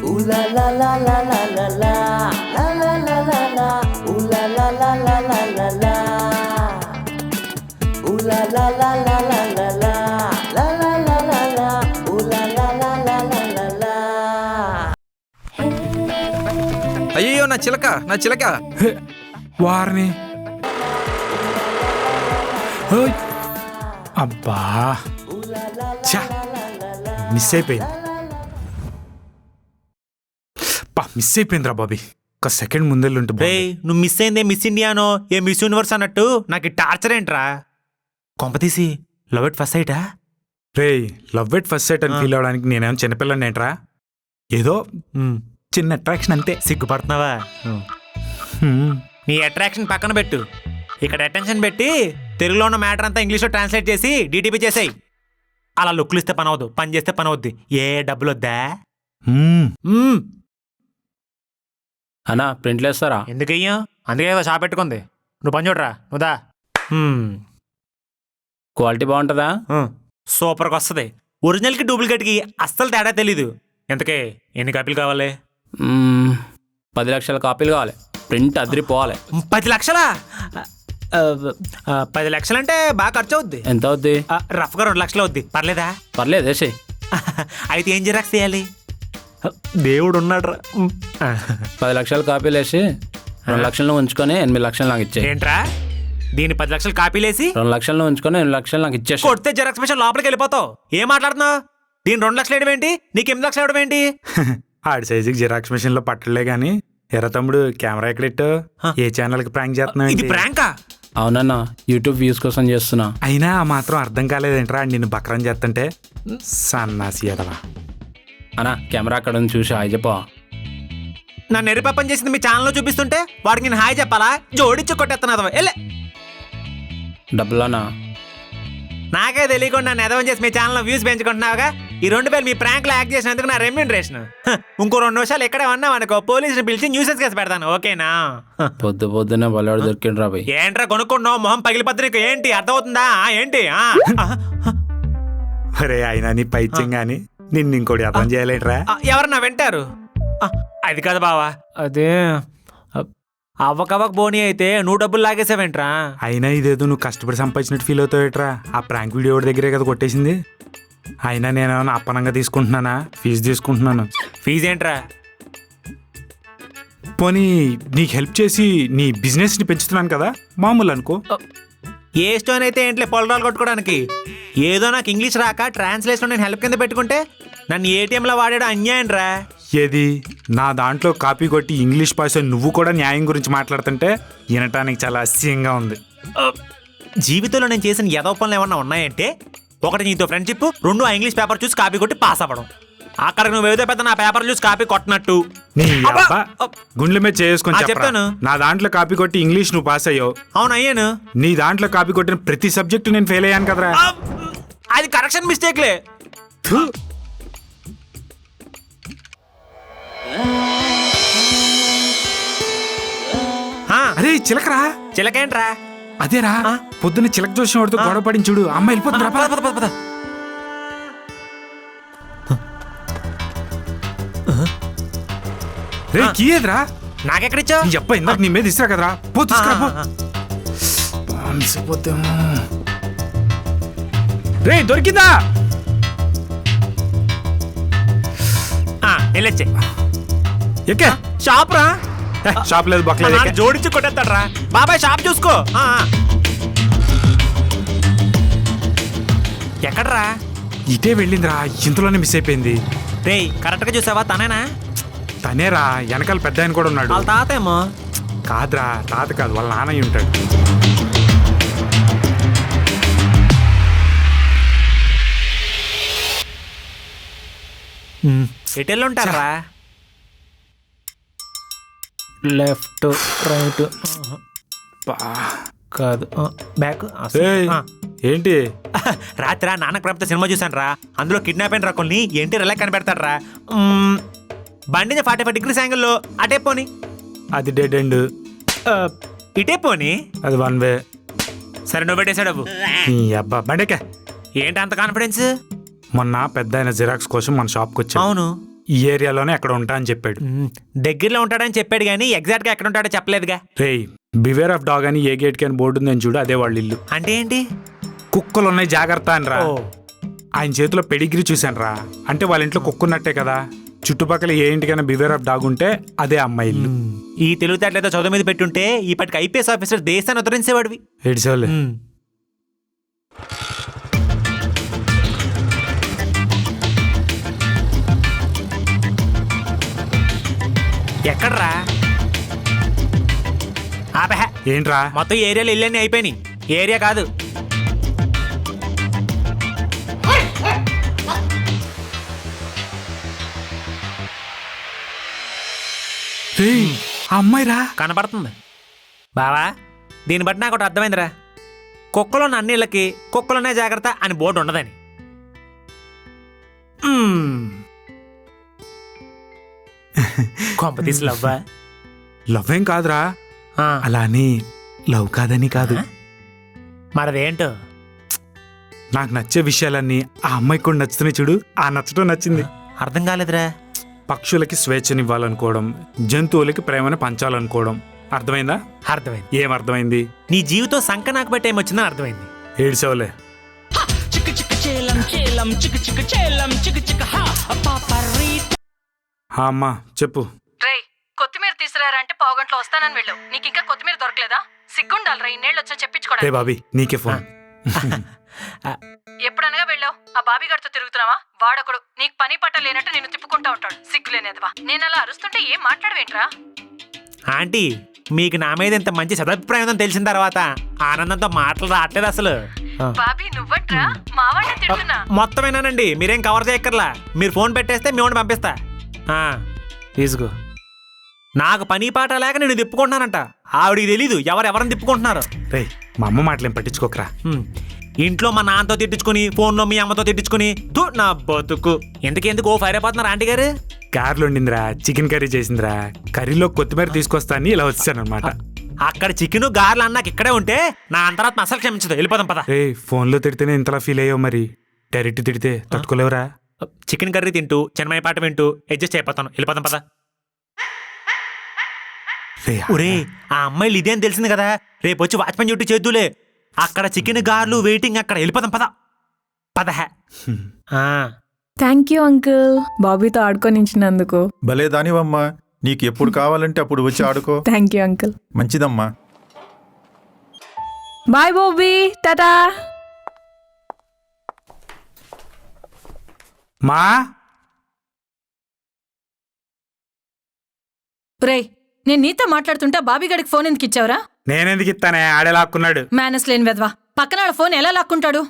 Ooh la la la la la la la la la la la la. Ooh la la la la la la la. Ooh la la la la la la la la la la la la. Ooh la la la la la la la. అయ్యో నా చిలక వారిని ఓయ్. అబ్బా ఛా, miss అయిపోయింది. Miss అయిపోయిందిరా బాబీ. ఒక సెకండ్ ముందెళ్ళుంటే రే నువ్వు మిస్ అయిందే మిస్ ఇండియానో ఏ మిస్ యూనివర్స్ అన్నట్టు నాకు టార్చర్ ఏంట్రా? కొంపతీసి లవ్ ఎట్ ఫస్ట్ సైటా? రే లవ్ ఎట్ ఫస్ట్ సైట్ అని ఫీల్ అవడానికి నేనేమో చిన్నపిల్లని ఏంట్రా? ఏదో చిన్న అట్రాక్షన్ అంతే. సిగ్గుపడుతున్నావా? నీ అట్రాక్షన్ పక్కన పెట్టు, ఇక్కడ అటెన్షన్ పెట్టి తెలుగులో ఉన్న మ్యాటర్ అంతా ఇంగ్లీష్లో ట్రాన్స్లేట్ చేసి డీటీపీ చేసాయి. అలా లుక్లు ఇస్తే పని అవదు, పని చేస్తే పని అవుద్ది. ఏ డబ్బులు వద్దా? అన్నా ప్రింట్లు వేస్తారా? ఎందుకు అయ్యా? అందుకే కదా షాప్ పెట్టుకుంది. నువ్వు పని చూడరా, నువ్వుదా. క్వాలిటీ బాగుంటుందా? సూపర్గా వస్తుంది. ఒరిజినల్కి డూప్లికేట్కి అస్సలు తేడా తెలీదు. ఎంతకే ఎన్ని కాపీలు కావాలి? 10 లక్షల కాపీలు కావాలి. ప్రింట్ అదిరిపోవాలి. 10 లక్షలా? 10 లక్షలంటే బాగా ఖర్చు అవుద్ది. ఎంత అవుద్ది? రఫ్గా 2 లక్షలు అవుద్ది. పర్లేదా? పర్లేదు వేసి. అయితే ఏం జిరాక్స్ చేయాలి? దేవుడు ఉన్నాడు. 10 లక్షల కాపీలు వేసి 2 లక్షలను ఉంచుకొని 8 లక్షలు నాకు ఇచ్చే. ఏంట్రా దీని 10 లక్షలు కాపీలేసి 2 లక్షలను ఉంచుకొని 8 లక్షలు నాకు ఇచ్చేసి. కొడితే జిరాక్స్ మిషన్ లోపలికి వెళ్ళిపోతావు. ఏం మాట్లాడుతున్నావు? దీని 2 లక్షలు వేయడం ఏంటి, నీకు 8 లక్షలు వేయడం ఏంటి? ఆడి సైజుకి జిరాక్స్ మిషన్ లో పట్టలే గాని. ఎర్ర తమ్ముడు కెమెరా ఎక్కడెట్టు? ఏ ఛానల్ కి ప్రాంక్ చేస్తున్నావు? ఇది ప్రాంకా? అవునన్నా, యూట్యూబ్ వ్యూస్ కోసం చేస్తున్నా. అయినా ఆ మాత్రం అర్థం కాలేదేంట్రా నిన్ను బక్రం చేస్తుంటే? సన్నాసి ఎదవా. అన్నా కెమెరా అక్కడ ఉంది, చూసి హాయ్ చెప్పా. నన్ను ఎరిపప్పని చేసింది మీ ఛానల్లో చూపిస్తుంటే వాడికి నేను హాయ్ చెప్పాలా? జోడించి కొట్టేస్తున్నా. వెళ్ళే డబ్బులన్నా? నాకే తెలియకుండా నన్ను ఎదవని చేసి మీ ఛానల్లో వ్యూస్ పెంచుకుంటున్నావుగా. ఈ 2 వేలు మీ ప్రాంక్లో యాక్ట్ చేసినందుకు నా రెమ్యూనరేషన్. ఇంకో 2 నిమిషాలు ఎక్కడే ఉన్నావు అనుకో, పోలీసుని పిలిచి న్యూసెస్ కేసు పెడతాను. ఓకేనా? పొద్దున్నే బల్లాడు దొరికిండు రా భయ్. ఏంట్రా కొనుక్కున్నావు? మొహం పగిలిపోద్దు నీకు. ఏంటి అర్థమవుతుందా? ఏంటి? అరే అయినా నీ పైత్యం గాని నిన్ను ఇంకోటి అర్థం చేయలేట్రా? ఎవరన్నా వింటారు? అది కదా బావా, అదే అవ్వకవ్వక బోని అయితే నువ్వు డబ్బులు లాగేసావేంట్రా? అయినా ఇదేదో నువ్వు కష్టపడి సంపాదించినట్టు ఫీల్ అవుతావేట్రా? ఆ ప్రాంక్ వీడియో దగ్గరే కదా కొట్టేసింది. అయినా నేనేమన్నా అప్పనంగా తీసుకుంటున్నానా? ఫీజు తీసుకుంటున్నాను. ఫీజు ఏంట్రా? పోనీ నీకు హెల్ప్ చేసి నీ బిజినెస్ ని పెంచుతున్నాను కదా, మామూలు అనుకో. ఏ స్టోన్ అయితే ఏంట్లే పొలరాలు కొట్టుకోవడానికి. ఏదో నాకు ఇంగ్లీష్ రాక ట్రాన్స్లేషన్ నేను హెల్ప్ కింద పెట్టుకుంటే నన్ను ఏటీఎంలో వాడాడు అన్యాయం రా. ఏది నా దాంట్లో కాపీ కొట్టి ఇంగ్లీష్ భాష నువ్వు కూడా న్యాయం గురించి మాట్లాడుతుంటే వినటానికి చాలా అసహ్యంగా ఉంది. జీవితంలో నేను చేసిన యదవ పనులు ఏమన్నా ఉన్నాయంటే, 1 నీతో ఫ్రెండ్షిప్, 2 ఆ ఇంగ్లీష్ పేపర్ చూసి కాపీ కొట్టి పాస్ అవ్వడం. అక్కడికి నువ్వు ఏదో పెద్ద నా పేపర్ చూసి కాపీ కొట్టినట్టు. నీ అబ్బా గుండెల మీద చేసుకొని చెప్తాను. నా దాంట్లో కాపీ కొట్టి ఇంగ్లీష్ నువ్వు పాస్ అయ్యావు. అవును అయ్యాను. నీ దాంట్లో కాపీ కొట్టిన ప్రతి సబ్జెక్టు నేను ఫెయిల్ అయ్యాను కదరా. అది కరెక్షన్ మిస్టేక్లే. అరే చిలకరా. చిలకేంట్రా? అదేరా పొద్దున్న చిలక చూసిన వాడితో గొడవ పడిన చూడు, అమ్మ వెళ్ళిపోతుందిరా. రే కీయేదిరా? నాకెక్కడిచ్చా? చెప్ప ఇందాక నీ మీద ఇస్తా కదరా, పో తీసుకురా. రే దొరికిందా? వెళ్ళొచ్చే. ఎక్కే షాప్ రా. షాప్ లేదు బొక్కలేదు. జోడించి కొట్టేస్తాడు రా. బాబాయ్ షాప్ చూసుకో. ఎక్కడరా? ఇటే వెళ్ళిందిరా, ఇంతలోనే మిస్ అయిపోయింది. రే కరెక్ట్ గా చూసావా? తనేనా? తనేరా, వెనకాల పెద్ద ఆయన కూడా ఉన్నాడు. వాళ్ళ తాతేమో. కాదురా, తాత కాదు, వాళ్ళ నాన్నయ్య ఉంటాడు. ఎటెళ్ళు ఉంటారా? లెఫ్ట్ రైట్ కాదు బ్యాక్. ఏంటి రాత్రి నాన్నకు ప్రభుత్వ సినిమా చూసాను రా. అందులో కిడ్నాప్ అయిన రా కొన్ని ఏంటి రిలాక్ కనిపెడతాడు రా. బండిని 45 డిగ్రీస్ యాంగిల్లో అటే పోని. అది డెడ్ ఎండ్. ఇటే పోని. అది 1 వే. సరే నువ్వు పెట్టేశాడు. అబ్బా బండికే. ఏంటి అంత కాన్ఫిడెన్స్? మొన్న పెద్ద ఆయన జిరాక్స్ కోసం మన షాప్కి వచ్చాడు. అవును. ఈ ఏరియాలోనే ఎక్కడ ఉంటా అని చెప్పాడు. దగ్గరలో ఉంటాడని చెప్పాడు కానీ ఎగ్జాక్ట్ గా ఎక్కడ ఉంటాడో చెప్పలేదుగా. రేయ్, బివేర్ ఆఫ్ డాగ్ అని ఏ గేట్ కి అని బోర్డు ఉందని చూడు, అదే వాళ్ళ ఇల్లు. అంటే ఏంటి? కుక్కలు ఉన్నాయి జాగ్రత్త అని రా. ఆయన చేతిలో పెడిగ్రీ చూశాను రా. అంటే వాళ్ళ ఇంట్లో కుక్కున్నట్టే కదా. చుట్టుపక్కల ఏ ఇంటికైనా బివేర్ ఆఫ్ డాగ్ ఉంటే అదే అమ్మాయి ఇల్లు. ఈ తెలివితేటలతో చదువు మీద పెట్టుంటే ఈ పటికి ఐపీఎస్ ఆఫీసర్ దేశాన్ని ఉద్ధరించేవాడివి. ఏడ్చేవాళ్ళే. ఎక్కడ్రా? ఆపహ, ఏంట్రా? మొత్తం ఏరియాలో ఇల్లన్నీ అయిపోయినాయి. ఏరియా కాదు. రేయ్, ఆ అమ్మాయి రా. కనపడుతుంది బావా. దీన్ని బట్టి నాకు ఒకటి అర్థమైందిరా. కుక్కలున్న అన్ని ఇళ్ళకి కుక్కలునే జాగ్రత్త అని బోర్డు ఉండదని. కొంప తీసి లవ్వా? లవ్ ఏం కాదురా. అలా అని లవ్ కాదని కాదు. మరదేంటో. నాకు నచ్చే విషయాలన్నీ ఆ అమ్మాయికి కూడా నచ్చుతున్నాయి చూడు. ఆ నచ్చటం నచ్చింది. అర్థం కాలేదురా. పక్షులకి స్వేచ్ఛనివ్వాలనుకోవడం, జంతువులకి ప్రేమను పంచాలనుకోవడం. అర్థమైందా? అర్థమైంది. ఏం అర్థమైంది? నీ జీవితం సంక నాకు పెట్టే ఏమొచ్చిందని అర్థమైంది. ఏడ్చేవలే. అమ్మా చెప్పు. రేయ్, కొత్తిమీర తీసుకురారంటే పావుగంటలో వస్తానని వెళ్ళావు. నీకు ఇంకా కొత్తిమీర దొరకలేదా? సిగ్గుండాలరా ఇన్నేళ్ళు వచ్చా రే చెప్పించుకోవడానికి. బాబీ, నీకే ఫోన్. ఎప్పుడనగా వెళ్ళావు? ఆ బాబీగాడితో తిరుగుతున్నావా? వాడొకడు నీకు పని పట్ట లేనట్టు నిన్ను తిప్పుకుంటా ఉంటాడు. సిగ్గులేనేదవా. నేను అలా అరుస్తుంటే ఏం మాట్లాడవేంట్రా? ఆంటీ, మీకు నా మీద ఇంత మంచి సదభిప్రాయం ఉందని తెలిసిన తర్వాత ఆనందంతో మాటలు రావట్లేదు అసలు. బాబీ నువ్వట్రా? మా వాళ్ళని తిడుతున్నా. మొత్తమేనానండి, మీరేం కవర్ చేయక్కర్లా. మీరు ఫోన్ పెట్టేస్తే మేము పంపిస్తా. తీసుకో. నాకు పని పాట లేక నేను తిప్పుకుంటున్నానంట. ఆవిడికి తెలీదు ఎవరెవరిని తిప్పుకుంటున్నారు. రే, మా అమ్మ మాటలేం పట్టించుకోకరా. ఇంట్లో మా నాన్నతో తిట్టించుకుని, ఫోన్లో మీ అమ్మతో తిట్టించుకుని నా బతుకు. ఎందుకు ఓ ఫైర్ అయిపోతున్నారు ఆంటీ గారు? కార్లో వండిందిరా, చికెన్ కర్రీ చేసిందిరా. కర్రీలో కొత్తిమీర తీసుకొస్తా అని ఇలా వచ్చాను అనమాట. అక్కడ చికెన్ గార్లు అన్నాక ఇక్కడే ఉంటే నా అంతరాత్మ అసలు క్షమించదు. వెళ్ళిపోదాం పద. రే, ఫోన్లో తిడితేనే ఇంతలా ఫీల్ అయ్యావు, మరి డైరెక్ట్ తిడితే తట్టుకోలేవురా. చికెన్ కర్రీ తింటూ చిన్నమయ్య పాట వింటూ అడ్జస్ట్ అయిపోతాను. వెళ్ళిపోతాం పద. ఒరే, ఆ అమ్మాయిలు ఇదే అని తెలిసింది కదా. రేపు వచ్చి వాచ్మెన్ డ్యూటీ చేద్దులే. అక్కడ చికెన్ గార్లు వెయిటింగ్. అక్కడ వెళ్ళిపోతాం పద. పదహ. థ్యాంక్ యూ అంకుల్, బాబీతో ఆడుకొనిచ్చినందుకు. భలే దానివమ్మా. నీకు ఎప్పుడు కావాలంటే అప్పుడు వచ్చి ఆడుకో. Thank you uncle. మంచిదమ్మా. Bye Bobby, tata. మా రేయ్, నేను నీతో మాట్లాడుతుంటే బాబీగాడికి ఫోన్ ఎందుకు ఇచ్చావురా? నేనెందుకు ఇస్తానే, ఆడే లాక్కున్నాడు. మేనస్ లేని వెధవా. పక్కన వాళ్ళ ఫోన్ ఎలా లాక్కుంటాడు?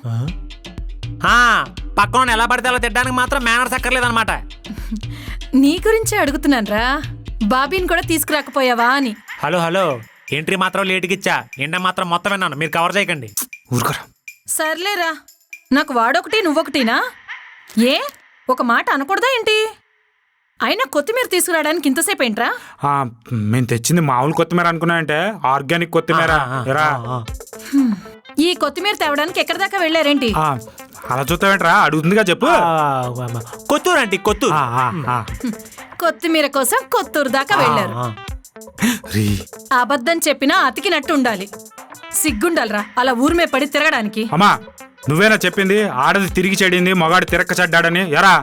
పక్కన ఎలా పడితే అలా తిట్టడానికి మాత్రం మేనర్స్ అక్కర్లేదన్నమాట. నీ గురించే అడుగుతున్నానురా. బాబీని కూడా తీసుకురాకపోయావా అని. హలో, ఎంట్రీ మాత్రం లేటుకి ఇచ్చా. ఎండ మాత్రం మొత్తం విన్నాను. మీరు కవర్ చేయకండి. ఊరుకోరా. సర్లేరా, నాకు వాడొకటి నువ్వొకటినా? ఏ ఒక మాట అనకూడదా ఏంటి? అయినా కొత్తిమీర తీసుకురావడానికి ఇంతసేపు ఏంట్రా? మేము తెచ్చింది మామూలు కొత్తిమీర అనుకున్నాయంటే ఆర్గానిక్ కొత్తిమీర. ఈ కొత్తిమీర తేవడానికి ఎక్కడి దాకా వెళ్ళారేంటి? అలా చూస్తావేంట్రా, అడుగుతుందిగా చెప్పు. కొత్తూరు అంటే కొత్తూరు. కొత్తిమీర కోసం కొత్తూరు దాకా వెళ్ళారు. అబద్ధం చెప్పినా అతికినట్టు ఉండాలి. సిగ్గుండాలరా అలా ఊరిమే పడి తిరగడానికి. అమ్మా, నువ్వేనా చెప్పింది ఆడది తిరిగి చెడింది మగాడు తిరక్క చెడ్డాడని? ఎరా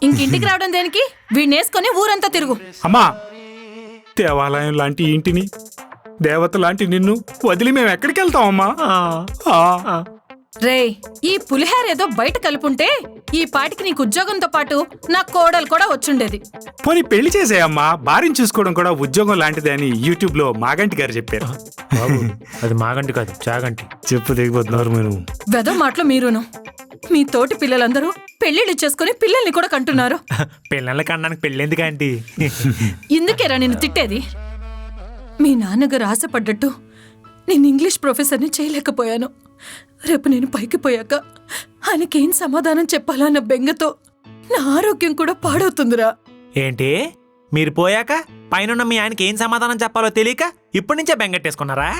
ఇంకింటికి రావడం దేనికి? వీణేసుకొని ఊరంతా తిరుగు. అమ్మా, దేవాలయం లాంటి ఇంటిని, దేవత లాంటి నిన్ను వదిలి మేము ఎక్కడికి వెళ్తామమ్మా? రేయ్, ఈ పులిహార ఏదో బయట కలుపుంటే ఈ పాటికి నీకు ఉద్యోగంతో పాటు నా కోడలు కూడా వచ్చుండేది. పోనీ పెళ్లి చేసేయమ్మా, భార్యను చూసుకోవడం కూడా ఉద్యోగం లాంటిది అని యూట్యూబ్ లో మాగంటి గారు చెప్పారు. అది మాగంటి కాదు, చాగంటి. చెప్పు దిగిపోతున్నారు మీరు. వెదో మాటలు మీరును. మీ తోటి పిల్లలందరూ పెళ్లిళ్ళు చేసుకుని పిల్లల్ని కూడా కంటున్నారు. పిల్లల్ని కనడానికి పెళ్ళెందుకంటే ఇందుకేరా నేను తిట్టేది. మీ నాన్నగారు ఆశపడ్డట్టు నేను ఇంగ్లీష్ ప్రొఫెసర్ని చేయలేకపోయాను. రేపు నేను పైకి పోయాక ఆయనకేం సమాధానం చెప్పాలా అన్న బెంగతో నా ఆరోగ్యం కూడా పాడవుతుందిరా. ఏంటి, మీరు పోయాక పైన మీ ఆయనకి ఏం సమాధానం చెప్పాలో తెలియక ఇప్పటి నుంచే బెంగట్టేసుకున్నారా?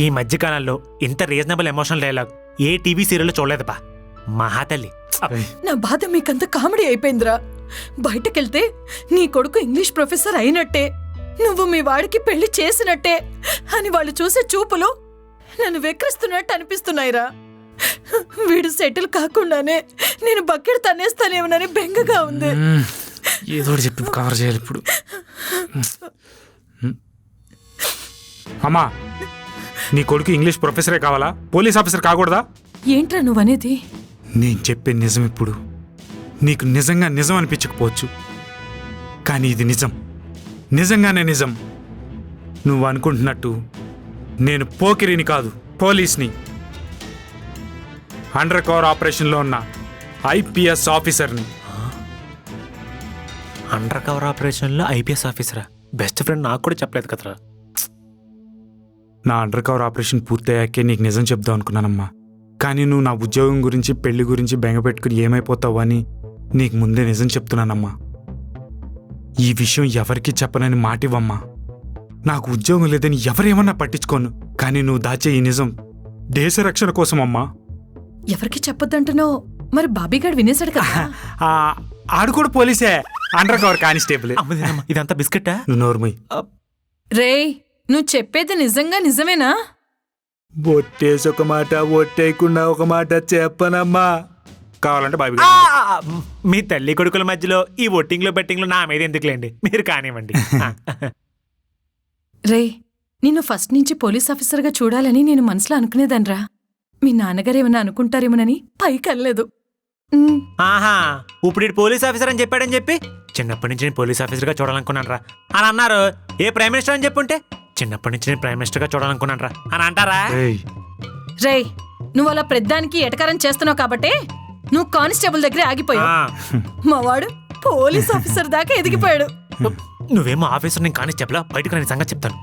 ఈ మధ్యకాలంలో ఇంత రీజనబుల్ ఎమోషనల్ డైలాగ్ ఏ టీవీ సీరియల్లో చూడలేదు బా. మహాతల్లి నా బాధ మీకంత కామెడీ అయిపోయిందిరా. బయటకెళ్తే నీ కొడుకు ఇంగ్లీష్ ప్రొఫెసర్ అయినట్టే, నువ్వు మీ వాడికి పెళ్లి చేసినట్టే అని వాళ్ళు చూసే చూపులు నన్ను వెక్కిరిస్తున్నట్టు అనిపిస్తున్నాయిరా. వీడు సెటిల్ కాకుండానే నేను బకెట్ తన్నేస్తానేమోనని బెంగగా ఉంది. ఏదో ఒకటి చెప్పి కవర్ చేయాలి ఇప్పుడు. అమ్మా, నీ కొడుకు ఇంగ్లీష్ ప్రొఫెసరే కావాలా, పోలీస్ ఆఫీసర్ కాకూడదా? ఏంట్రా నువ్వనేది? నేను చెప్పే నిజం ఇప్పుడు నీకు నిజంగా నిజం అనిపించకపోవచ్చు, కానీ ఇది నిజం, నిజంగానే నిజం. నువ్వు అనుకుంటున్నట్టు నేను పోకిరిని కాదు, పోలీస్ని. అండర్ కవర్ ఆపరేషన్లో ఉన్న ఐపీఎస్ ఆఫీసర్ని. అండర్ కవర్ ఆపరేషన్లో ఐపీఎస్ ఆఫీసరా? బెస్ట్ ఫ్రెండ్ నాకు కూడా చెప్పలేదు కదరా. నా అండర్ కవర్ ఆపరేషన్ పూర్తయ్యాకే నీకు నిజం చెప్దాం అనుకున్నానమ్మా, కానీ నువ్వు నా ఉద్యోగం గురించి పెళ్లి గురించి బెంగ పెట్టుకుని ఏమైపోతావు అని నీకు ముందే నిజం చెప్తున్నానమ్మా. ఈ విషయం ఎవరికి చెప్పనని మాటివ్వమ్మా. నాకు ఉద్యోగం లేదని ఎవరేమన్నా పట్టించుకోను, కానీ నువ్వు దాచే ఈ నిజం దేశ రక్షణ కోసం అమ్మా. ఎవరికి చెప్పొద్దంటున్నావు? మరి బాబీగాడు వినేశాడు కదా. ఆడు కూడా పోలీసే, అండర్ కవర్ కానిస్టేబుల్. ఇదంతా బిస్కెట్టా? నువ్వు నోర్మయ్. రేయ్, నువ్వు చెప్పేది నిజంగా నిజమేనా? ఒట్టేసి ఒక మాట, ఒట్టేయకుండా ఒక మాట చెప్పనమ్మా. కావాలంటే బాబీ మీ తల్లి కొడుకుల మధ్యలో ఈ ఓటింగ్లో బెట్టింగ్లు నా మీద ఎందుకులేండి, మీరు కానివ్వండి. రేయ్, నిన్ను ఫస్ట్ నుంచి పోలీస్ ఆఫీసర్గా చూడాలని నేను మనసులో అనుకునేదనరా. మీ నాన్నగారు ఏమన్నా అనుకుంటారేమోనని పైకి వెళ్ళలేదు. ఆహా, ఇప్పుడు పోలీస్ ఆఫీసర్ అని చెప్పాడని చెప్పి చిన్నప్పటి నుంచి నేను పోలీస్ ఆఫీసర్గా చూడాలనుకున్నాను రా అని అన్నారు. ఏ ప్రైమ్ మినిస్టర్ అని చెప్పుంటే చిన్నప్పటి నుంచి నేను ప్రైమ్ మినిస్టర్గా చూడాలనుకున్నాను రా అని అంటారా? రేయ్, నువ్వు అలా పెద్దానికి ఎటకారం చేస్తున్నావు కాబట్టి నువ్వు కానిస్టేబుల్ దగ్గరే ఆగిపోయావు. మా వాడు పోలీస్ ఆఫీసర్ దాకా ఎదిగిపోయాడు. నువ్వేమో ఆఫీసర్, నేను కానిస్టేబుల్. బయటకు నేను సంగతి చెప్తాను.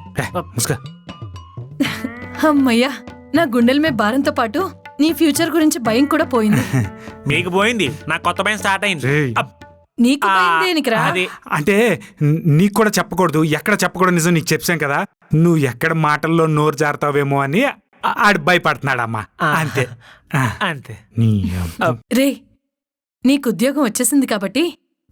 అమ్మయ్యా, నా గుండెల మీద భారంతో పాటు నీ ఫ్యూచర్ గురించి భయం కూడా పోయింది. మీకు పోయింది, నాకు కొత్త భయం స్టార్ట్ అయింది. నీకు భయం దేనికిరా? అంటే నీకు కూడా చెప్పకూడదు, ఎక్కడ చెప్పకూడదు నిజం నీకు చెప్పాం కదా, నువ్వు ఎక్కడ మాటల్లో నోరు జారుతావేమో అని ఆడు భయపడుతున్నాడమ్మా. అంతే అంతే. రే, నీకు ఉద్యోగం వచ్చేసింది కాబట్టి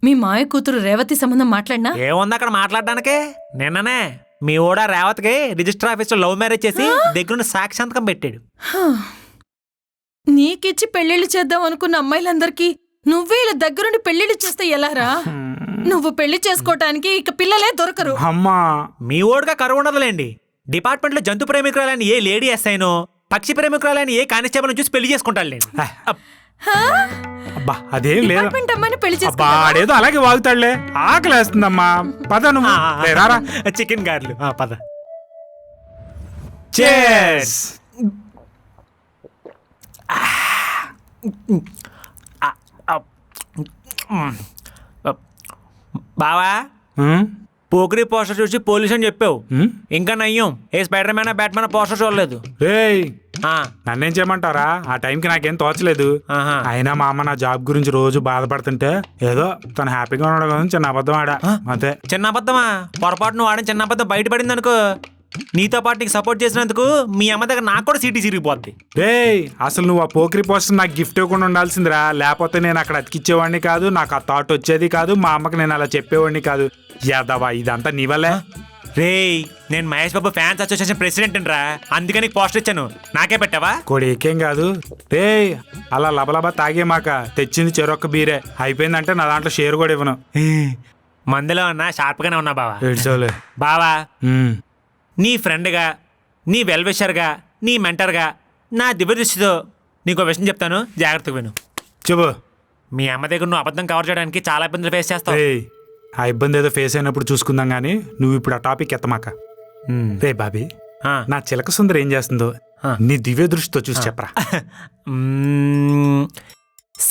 మీ మాయ కూతురు రేవతి సంబంధం మాట్లాడినా? ఏముంది అక్కడ మాట్లాడడానికే? నిన్ననే మీ ఓడా రేవతికి రిజిస్టర్ ఆఫీస్ లో లవ్ మ్యారేజ్ చేసి దగ్గరుండి సాక్షాంతకం పెట్టాడు. నీకిచ్చి పెళ్లిళ్ళు చేద్దాం అనుకున్న అమ్మాయిలందరికీ నువ్వే ఇలా దగ్గరుండి పెళ్లిళ్ళు చేస్తే ఎలారా? నువ్వు పెళ్లి చేసుకోవటానికి ఇక పిల్లలే దొరకరు. అమ్మా, మీ ఓడుగా కరువు ఉండదులేండి. డిపార్ట్మెంట్ లో జంతు ప్రేమికురాలని ఏ లేడీ ఎస్ఐనో, పక్షి ప్రేమికురాలని ఏ కానిస్టేబుల్ చూసి పెళ్లి చేసుకుంటాడులే. అబ్బా అదేం లేదు, డిపార్ట్మెంట్ అమ్మాయిని పెళ్లి అబ్బా చేసుకుంటావా? ఆడేదో అలాగే వాగుతాడులే. ఆకలేస్తుందమ్మా, పద నువ్వు. రారా. చికెన్ గార్లు పద. Cheers. బావా, పోకిరి పోస్టర్ చూసి పోలీస్ అని చెప్పావు. ఇంకా నయ్యం ఏ స్పైడర్ మ్యాన్ బ్యాట్మెన్ పోస్టర్ చూడలేదు. రేయ్, నన్నేం చేయమంటారా? ఆ టైంకి నాకేం తోచలేదు. అయినా మా అమ్మ నా జాబ్ గురించి రోజు బాధపడుతుంటే ఏదో తను హ్యాపీగా ఉండడం కదా చిన్న అబద్ధం ఆడా, అంతే. చిన్న అబద్ధమా? పొరపాటు నువ్వు ఆడిన చిన్న అబద్ధం బయటపడింది అనుకో, నీతో పాటు నీకు సపోర్ట్ చేసినందుకు మీ అమ్మ దగ్గర నాకు కూడా సీటీ చిరిగిపోద్ది. రేయ్, అసలు నువ్వు ఆ పోకిరి పోస్టర్ నాకు గిఫ్ట్ ఇవ్వకుండా ఉండాల్సిందిరా, లేకపోతే నేను అక్కడ అతికిచ్చేవాడిని కాదు, నాకు ఆ థాట్ వచ్చేది కాదు, మా అమ్మకి నేను అలా చెప్పేవాడిని కాదు. యాదవా, ఇదంతా నీ వల్లే. రేయ్, నేను Mahesh Babu fans association president రా, అందుకని పోస్టర్ ఇచ్చాను. నాకే పెట్టావా? కోడి ఏకేం కాదు. రేయ్, అలా లబలబా తాగే మాక, తెచ్చింది చెరొక్క బీరే అయిపోయిందంటే నా దాంట్లో షేర్ కూడా ఇవ్వను. మందులో ఉన్నా షార్ప్ గానే ఉన్నా బావా. ఏడ్చోలే బావా, నీ ఫ్రెండ్గా, నీ వెల్విషర్గా, నీ మెంటర్గా, నా దివ్య దృష్టితో నీకు విషయం చెప్తాను, జాగ్రత్తగా విను. చెప్పు. మీ అమ్మ దగ్గర నువ్వు అబద్ధం కవర్ చేయడానికి చాలా ఇబ్బందులు ఫేస్ చేస్తావు. ఆ ఇబ్బంది ఏదో ఫేస్ అయినప్పుడు చూసుకుందాం గానీ నువ్వు ఇప్పుడు ఆ టాపిక్ ఎత్తమాక. రే బాబీ, నా చిలక సుందరి ఏం చేస్తుందో నీ దివ్య దృష్టితో చూసి చెప్పరా.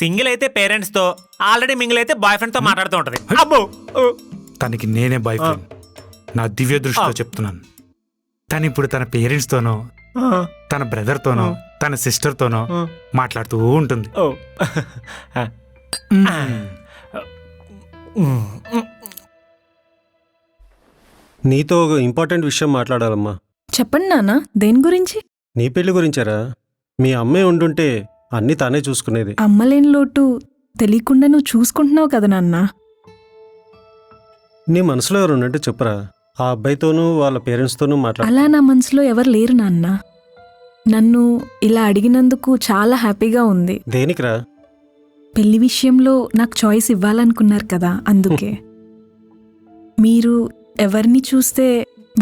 సింగిల్ అయితే పేరెంట్స్తో, ఆల్రెడీ మింగిల్ అయితే బాయ్ ఫ్రెండ్తో మాట్లాడుతూ ఉంటది. అబ్బో, తనకి నేనే బాయ్ ఫ్రెండ్. నా దివ్య దృష్టితో చెప్తున్నాను. తను ఇప్పుడు తన పేరెంట్స్తోనో, తన బ్రదర్తోనో, తన సిస్టర్తోనో మాట్లాడుతూ ఉంటుంది. నీతో ఒక ఇంపార్టెంట్ విషయం మాట్లాడాలమ్మా. చెప్పండి నాన్న, దేని గురించి? నీ పెళ్లి గురించారా? మీ అమ్మే ఉండుంటే అన్నీ తానే చూసుకునేది. అమ్మలేని లోటు తెలియకుండా నువ్వు చూసుకుంటున్నావు కదా నాన్న. నీ మనసులో ఎవరు ఉన్నట్టు చెప్పురా. ఆ అబ్బాయితోనూ వాళ్ళ పేరెంట్స్తోనూ మాట్లాడు. అలా నా మనసులో ఎవరు లేరు నాన్న. నన్ను ఇలా అడిగినందుకు చాలా హ్యాపీగా ఉంది. దేనికిరా? పెళ్లి విషయంలో నాకు చాయిస్ ఇవ్వాలనుకున్నారు కదా, అందుకే. మీరు ఎవరిని చూస్తే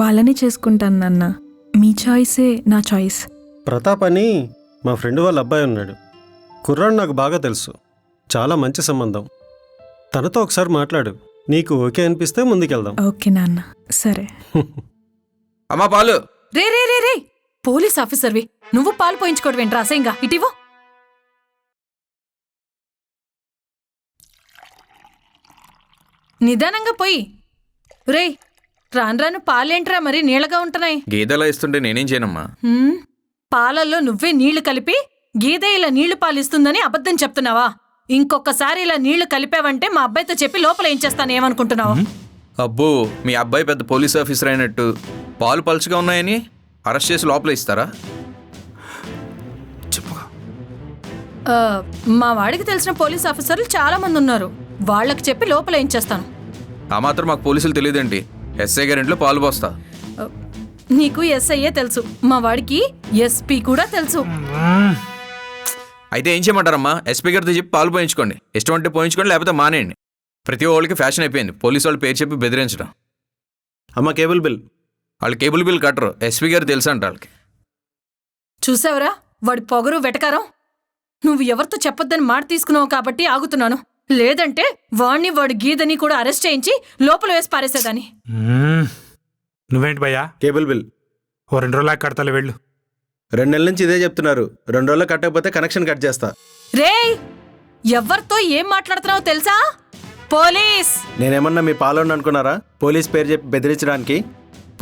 వాళ్ళని చేసుకుంటాను నాన్న. మీ చాయిసే నా చాయిస్. ప్రతాప్ అని మా ఫ్రెండ్ వాళ్ళ అబ్బాయి ఉన్నాడు. కుర్రాడు నాకు బాగా తెలుసు. చాలా మంచి సంబంధం. తనతో ఒకసారి మాట్లాడు. నీకు ఓకే అనిపిస్తే ముందుకెళ్దాం. ఓకే నాన్న, సరే. అమ్మా పాలు. రే రే రే రే పోలీస్ ఆఫీసర్వి నువ్వు పాలు పోయించుకోవడం ఏంట్రా అసహ్యంగా. ఇటివో. నిదానంగా పోయి. రే రాను రాను పాలేంట్రా మరి నీళ్ళగా ఉంటున్నాయి. గేదెలా ఇస్తుంటే నేనేం చేయనమ్మా. పాలల్లో నువ్వే నీళ్లు కలిపి గీదే ఇలా నీళ్లు పాలు ఇస్తుందని అబద్ధం చెప్తున్నావా? ఇంకొకసారి ఇలా నీళ్లు కలిపావంటే మా అబ్బాయితో చెప్పి లోపల ఏం చేస్తాను ఏమనుకుంటున్నావు? అబ్బో మీ అబ్బాయి పెద్ద పోలీస్ ఆఫీసర్ అయినట్టు పాలు పలుచగా ఉన్నాయని అరెస్ట్ చేసి లోపల ఇస్తారా? చెప్పుగా. మా వాడికి తెలిసిన పోలీస్ ఆఫీసర్లు చాలా మంది ఉన్నారు. వాళ్ళకి చెప్పి లోపల ఏం చేస్తాను. ఆ మాత్రం మాకు పోలీసులు తెలియదేంటి? ఎస్ఐ గారింట్లో పాలు పోస్తా. నీకు ఎస్ఐఏ తెలుసు, మా వాడికి ఎస్పీ కూడా తెలుసు. అయితే ఏం చేయమంటారమ్మా? ఎస్పీ గారితో చెప్పి పాలు పోయించుకోండి. ఇష్టం అంటే పోయించుకోండి, లేకపోతే మానేయండి. ప్రతి వాళ్ళకి ఫ్యాషన్ అయిపోయింది పోలీసు వాళ్ళు పేరు చెప్పి బెదిరించడం. అమ్మ కేబుల్ బిల్. వాళ్ళు కేబుల్ బిల్ కట్టరు. ఎస్పీ గారు తెలుసు అంట వాళ్ళకి. చూసావరా వాడి పొగరు వెటకారం. నువ్వు ఎవరితో చెప్పొద్దని మాట తీసుకున్నావు కాబట్టి ఆగుతున్నాను. లేదంటే వాణ్ణి వాడి గీదని కూడా అరెస్ట్ చేయించి లోపల వేసి పారేసేదాన్ని. నువ్వేంటి భయ్యా? కేబుల్ బిల్ ఓ 2 రోజులు కడతాలే వెళ్ళు. 2 నెలల నుంచి ఇదే చెప్తున్నారు. 2 రోజుల్లో కట్టకపోతే కనెక్షన్ కట్ చేస్తా. రేయ్ ఎవరితో ఏం మాట్లాడుతున్నావో తెలుసా? పోలీస్. నేనేమన్నా మీ పాలోని అనుకున్నారా? పోలీస్ పేరు చెప్పి బెదిరించడానికి.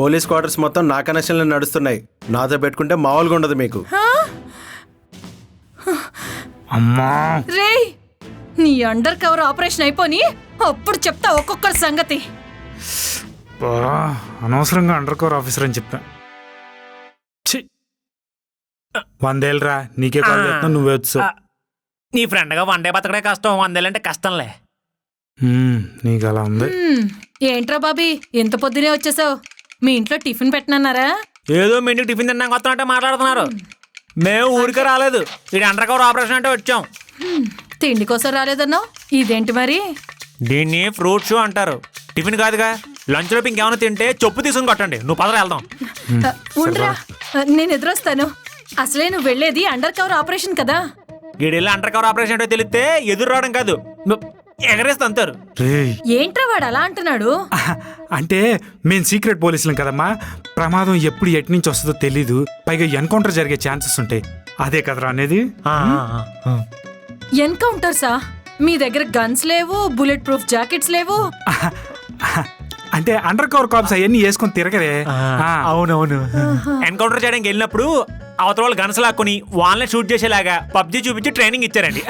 పోలీస్ క్వార్టర్స్ మొత్తం నా కనెక్షన్లు నడుస్తున్నాయి. నాతో పెట్టుకుంటే మామూలుగా ఉండదు మీకు. అమ్మా రేయ్ నీ అండర్ కవర్ ఆపరేషన్ అయిపోని అప్పుడు చెప్తా ఒక్కొక్కరి సంగతి. అనవసరంగా అండర్ కవర్ ఆఫీసర్ అని చెప్పా. 100 ఏళ్ళరా నీకే కాల్ చేస్తున్నా, నువ్వే వచ్చావు. నీ ఫ్రెండ్గా 1 డే బతకడే కష్టం, 100 ఏళ్ళంటే కష్టంలే. నీకు అలా ఉంది. ఏంట్రా బాబీ ఎంత పొద్దునే వచ్చేసావు? మీ ఇంట్లో టిఫిన్ పెట్టనన్నారా? ఏదో మీ ఇంటికి టిఫిన్ తిన్నాక వస్తామంటే మాట్లాడుతున్నారు. మేము ఊరికే రాలేదు, ఇది అండర్ కవర్ ఆపరేషన్ అంటే వచ్చాం. తిండి కోసం రాలేదన్నావు, ఇదేంటి మరి? దీన్ని ఫ్రూట్ షో అంటారు. టిఫిన్ కాదుగా. లంచ్ లోపు ఇంకేమైనా తింటే చెప్పు తీసుకుని కొట్టండి. నువ్వు పదరా వెళ్దాం. ఉండరా నేను ఎదురొస్తాను. అసలే నువ్వు వెళ్ళేది అండర్ కవర్ ఆపరేషన్ కదా. వీడెళ్ళి అండర్ కవర్ ఆపరేషన్ అంటే తెలిస్తే ఎదురు రావడం కాదు, ఎగరేస్తా అంటారు. ఏంట్రా వాడు అలా అంటున్నాడు? అంటే మేము సీక్రెట్ పోలీసులం కదమ్మా. ప్రమాదం ఎప్పుడు ఎటు నుంచి వస్తుందో తెలీదు. పైగా ఎన్కౌంటర్ జరిగే ఛాన్సెస్ ఉంటాయి. అదే కదరా అనేది. ఎన్కౌంటర్సా? మీ దగ్గర గన్స్ లేవు, బుల్లెట్ ప్రూఫ్ జాకెట్స్ లేవు. అంటే అండర్ కవర్ కాప్స్ అవన్నీ వేసుకొని తిరగరే. అవునవును. ఎన్కౌంటర్ చేయడానికి వెళ్ళినప్పుడు అవతల వాళ్ళు గన్స్ లాక్కుని వాళ్ళని షూట్ చేసేలాగా పబ్జీ చూపించి ట్రైనింగ్ ఇచ్చారండి.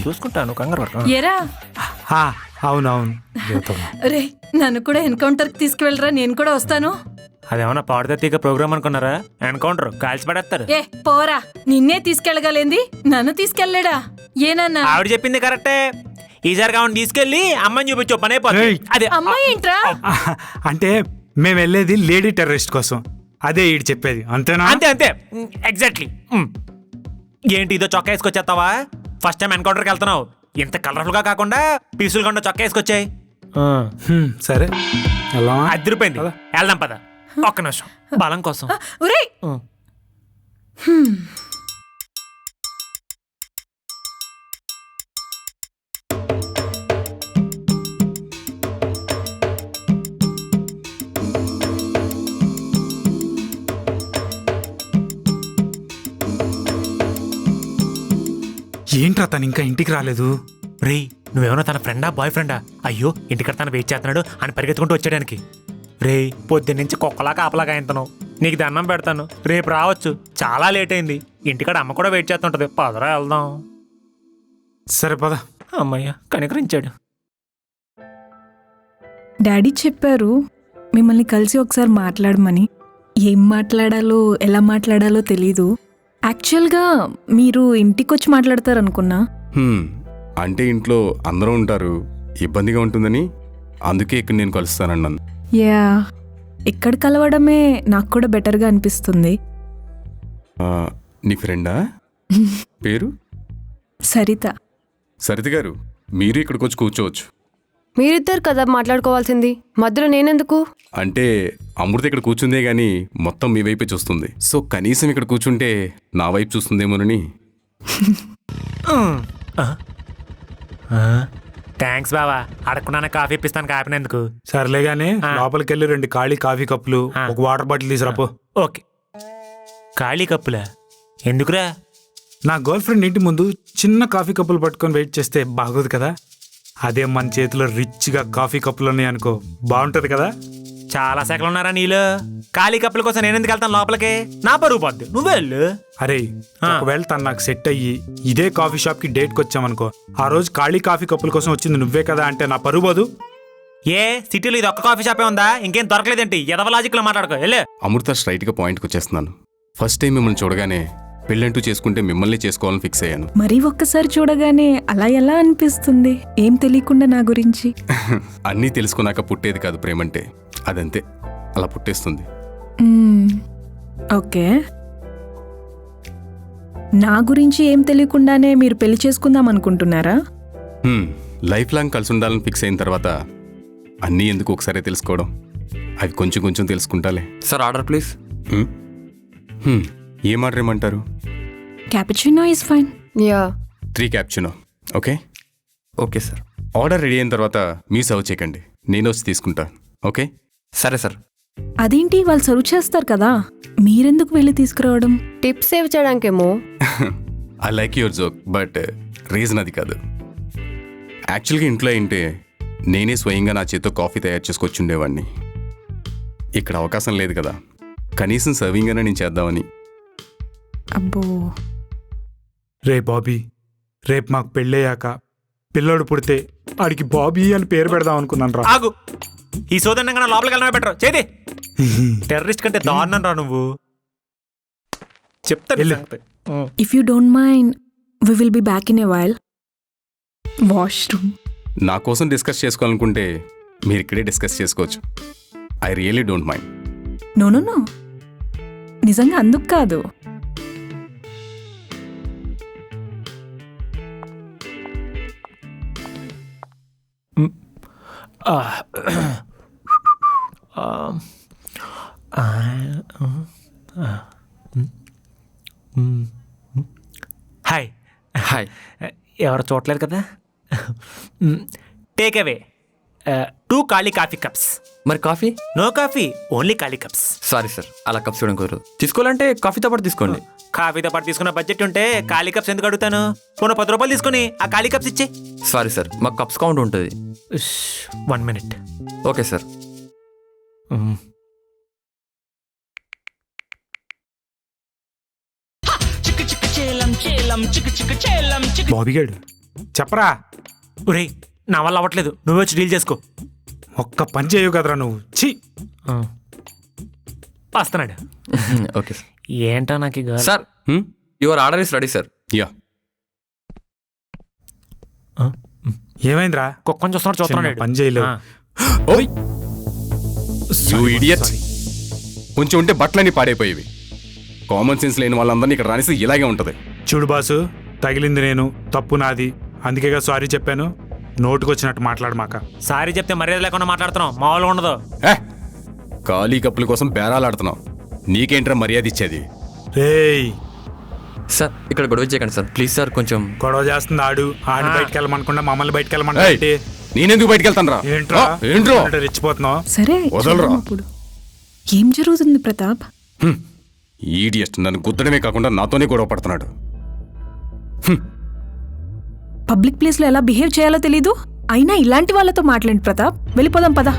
చూసుకుంటాను కంగారు. ఏరా అవునవును. రే నన్ను కూడా ఎన్కౌంటర్ కి తీసుకువెళ్ళరా, నేను కూడా వస్తాను. అదేమన్నా పాడుతీగ ప్రోగ్రామ్ అనుకున్నారా? ఎన్కౌంటర్ కాల్చి పడేస్తారు. ఏ పోరా, నిన్నే తీసుకెళ్ళగలేంది, నన్ను తీసుకెళ్ళలేడా? ఏనన్నా ఆవిడ చెప్పింది కరెక్టే. ఈసారి కావాలి తీసుకెళ్ళి అమ్మాయిని చూపించు, పని అయిపోతుంది. అదే అమ్మాయి ఏంట్రా? అంటే మేము వెళ్ళేది లేడీ టెర్రరిస్ట్ కోసం. అదే ఈడు చెప్పేది, అంతేనా? అంతే అంతే ఎగ్జాక్ట్లీ. ఏంటి ఇదో చొక్కా వేసుకొచ్చేస్తావా? ఫస్ట్ టైం ఎన్కౌంటర్కి వెళ్తున్నావు, ఇంత కలర్ఫుల్ గా కాకుండా పీసులు గా చొక్కా వేసుకొచ్చాయి. సరే అదిరిపోయింది. వెళ్దాం పద. ఒక్క నిమిషం బలం కోసం. ఒరేయ్ ఏంట్రా తను ఇంకా ఇంటికి రాలేదు? రే నువ్వేమన్నా తన ఫ్రెండా బాయ్ ఫ్రెండా? అయ్యో ఇంటికడ తను వెయిట్ చేస్తున్నాడు అని పరిగెత్తుకుంటూ వచ్చేయడానికి. రే పొద్దున్నుంచి కుక్కలా కాపలాగా ఆయనతను. నీకు దండం పెడతాను, రేపు రావచ్చు. చాలా లేట్ అయింది. ఇంటికాడ అమ్మ కూడా వెయిట్ చేస్తుంటది. పదరా వెళ్దాం. సరే పద. అమ్మయ్య కనికరించాడు. డాడీ చెప్పారు మిమ్మల్ని కలిసి ఒకసారి మాట్లాడమని. ఏం మాట్లాడాలో ఎలా మాట్లాడాలో తెలీదు. యాక్చువల్గా మీరు ఇంటికొచ్చి మాట్లాడతారనుకున్నా. అంటే ఇంట్లో అందరూ ఉంటారు, ఇబ్బందిగా ఉంటుందని అందుకే ఇక్కడ నేను కలుస్తానన్నాను. యా, ఇక్కడ కలవడమే నాకు కూడా బెటర్గా అనిపిస్తుంది. నీ ఫ్రెండా? పేరు? సరిత. సరిత గారు, మీరు ఇక్కడికి వచ్చి కూర్చోవచ్చు. మీరిద్దరు కదా మాట్లాడుకోవాల్సింది, మధ్యలో నేనెందుకు? అంటే అమృత ఇక్కడ కూర్చుందే గానీ మొత్తం మీ వైపే చూస్తుంది. సో కనీసం ఇక్కడ కూర్చుంటే నా వైపు చూస్తుందేమోనని. థ్యాంక్స్ బావా, అడగకున్నా కాఫీ ఇప్పిస్తాను కాపినందుకు. సర్లే గానీ లోపలికి వెళ్ళి 2 ఖాళీ కాఫీ కప్పులు, ఒక వాటర్ బాటిల్ తీసుకురాపో. ఓకే. ఖాళీ కప్పులా? ఎందుకురా? నా గర్ల్ ఫ్రెండ్ ఇంటి ముందు చిన్న కాఫీ కప్పులు పట్టుకొని వెయిట్ చేస్తే బాగోదు కదా. అదే మన చేతిలో రిచ్గా కాఫీ కప్పులు ఉన్నాయి అనుకో, బాగుంటది కదా. చాలా సెకలు ఉన్నారా నీళ్ళు? ఖాళీ కప్పుల కోసం నేను ఎందుకు వెళ్తాను లోపలికి? నా పరుగు పోద్ది, నువ్వే వెళ్ళు. అరే, ఒకవేళ తను నాకు సెట్ అయ్యి ఇదే కాఫీ షాప్ కి డేట్ కి వచ్చామనుకో, ఆ రోజు ఖాళీ కాఫీ కప్పుల కోసం వచ్చింది నువ్వే కదా అంటే నా పరువు పోదు. ఏ సిటీలో ఇది ఒక్క కాఫీ షాపే ఉందా? ఇంకేం దొరకలేదేంటి? ఎదవ లాజిక్ లో మాట్లాడుకో, వెళ్ళే. అమృత, స్ట్రైట్గా పాయింట్కి వచ్చేస్తున్నాను. ఫస్ట్ టైం మిమ్మల్ని చూడగానే పెళ్ళంటూ చేసుకుంటే మిమ్మల్ని చేసుకోవాలని ఫిక్స్ అయ్యాను. మరి ఒక్కసారి చూడగానే అలా ఎలా అనిపిస్తుంది? ఏం తెలియకుండా నా గురించి? అన్నీ తెలుసుకున్నాక పుట్టేది కాదు ప్రేమంటే, అదంతే, అలా పుట్టేస్తుంది. ఓకే, నా గురించి ఏం తెలియకుండానే మీరు పెళ్లి చేసుకుందాం అనుకుంటున్నారా? లైఫ్ లాంగ్ కలిసి ఉండాలని ఫిక్స్ అయిన తర్వాత అన్నీ ఎందుకు ఒకసారి తెలుసుకోవడం, అవి కొంచెం కొంచెం తెలుసుకుంటాలే. Sir order please. ఏం ఆర్డర్ ఏమంటారు? Cappuccino is fine. Yeah, 3 cappuccino. Okay okay sir. Order ready అయిన తర్వాత మీ సర్వ్ చేయకండి, నేను వచ్చి తీసుకుంటాను. ఓకే సరే సార్. అదేంటి, వాళ్ళు సర్వ్ చేస్తారు కదా, మీరెందుకు వెళ్ళి తీసుకురావడం? టిప్ సేవ్ చేయడానికేమో. I like your joke, but reason అది కాదు. యాక్చువల్గా ఇంట్లో ఏంటే నేనే స్వయంగా నా చేతితో కాఫీ తయారు చేసుకొచ్చి ఉండేవాడిని. ఇక్కడ అవకాశం లేదు కదా, కనీసం సర్వింగ్ అయినా నేను చేద్దామని. అబ్బో, రే బాబీ, రేపు మాకు పెళ్ళయ్యాక పిల్లోడు పుడితే ఆడికి బాబీ అని పేరు పెడదాం అనుకున్నాను రా. ఆగు, ఈ సోదరంగా లోపలికి వెళ్ళమే బెటర్. చేది టెర్రరిస్ట్ కంటే దారుణం రా నువ్వు. చెప్తా. If you don't mind we will be back in a while. Washroom. నా కోసం డిస్కస్ చేసుకోవాలనుకుంటే మీరు ఇక్కడే డిస్కస్ చేసుకోవచ్చు. I really don't mind. No no no, నిజంగా అందుకు కాదు. హాయ్. హాయ్. ఎవరు చూడలేదు కదా. టేక్ అవే 2 ఖాళీ కాఫీ కప్స్. మరి కాఫీ? నో కాఫీ, ఓన్లీ ఖాళీ కప్స్. సారీ సార్, అలా కప్స్ ఇవ్వడం కుదరదు. తీసుకోవాలంటే కాఫీతో పాటు తీసుకోండి. కాఫీతో పాటు తీసుకున్న బడ్జెట్ ఉంటే ఖాళీ కప్స్ ఎందుకు అడుగుతాను? పోను 10 రూపాయలు తీసుకుని ఆ ఖాళీ కప్స్ ఇచ్చే. సారీ సార్, మాకు కప్స్ కౌంట్ ఉంటుంది. 1 మినిట్. Okay sir. బాబీ గారు చెప్పరా. ఒరేయ్, నా వల్ల అవ్వట్లేదు, నువ్వే వచ్చి డీల్ చేసుకో. ఒక్క పని చేయవు కదరా నువ్వు. ఛీ, వస్తున్నాడు. Okay sir. ఏంటో నాకు sir, your order is ready sir. Yeah. ఏమైందిరా? కుక్కని చూస్తున్నాడు, చూస్తున్నాడు. పని చేయలేవు. ఓయ్ యు ఇడియట్. కొంచెం ఉంటే బట్టలన్నీ పాడైపోయేవి. కామన్ సెన్స్ లేని వాళ్ళందరినీ ఇక్కడ రానిస్తే ఇలాగే ఉంటుంది. చూడు బాసు, తగిలింది నేను, తప్పు నాది, అందుకేగా సారీ చెప్పాను. నోటుకొచ్చినట్టు మాట్లాడమాక. సారీ చెప్తే మర్యాద లేకుండా మాట్లాడుతున్నావు, మామూలుగా ఉండదు. ఖాళీ కప్పుల కోసం బేరాలాడుతున్నావు, నీకేంట్రా మర్యాద ఇచ్చేది? రేయ్ సార్, ఇక్కడ గొడవ చేయకండి సార్ ప్లీజ్ సార్. కొంచెం గొడవ చేస్తుంది ఆడు. ఆడిని బయటకు వెళ్ళమనుకుండా మమ్మల్ని బయటకు వెళ్ళమంటే నేనెందుకు బయటకు వెళ్తాను రా? ఏంట్రా రెచ్చిపోతున్నావు? సరే, వదలరా. ఇప్పుడు ఏం జరుగుతుంది ప్రతాప్? ఈడియట్, నన్ను గుద్దడమే కాకుండా నాతోనే గొడవ పడుతున్నాడు. పబ్లిక్ ప్లేస్ లో ఎలా బిహేవ్ చేయాలో తెలీదు, అయినా ఇలాంటి వాళ్ళతో మాట్లాడి ప్రతాప్. వెళ్ళిపోదాం పదా.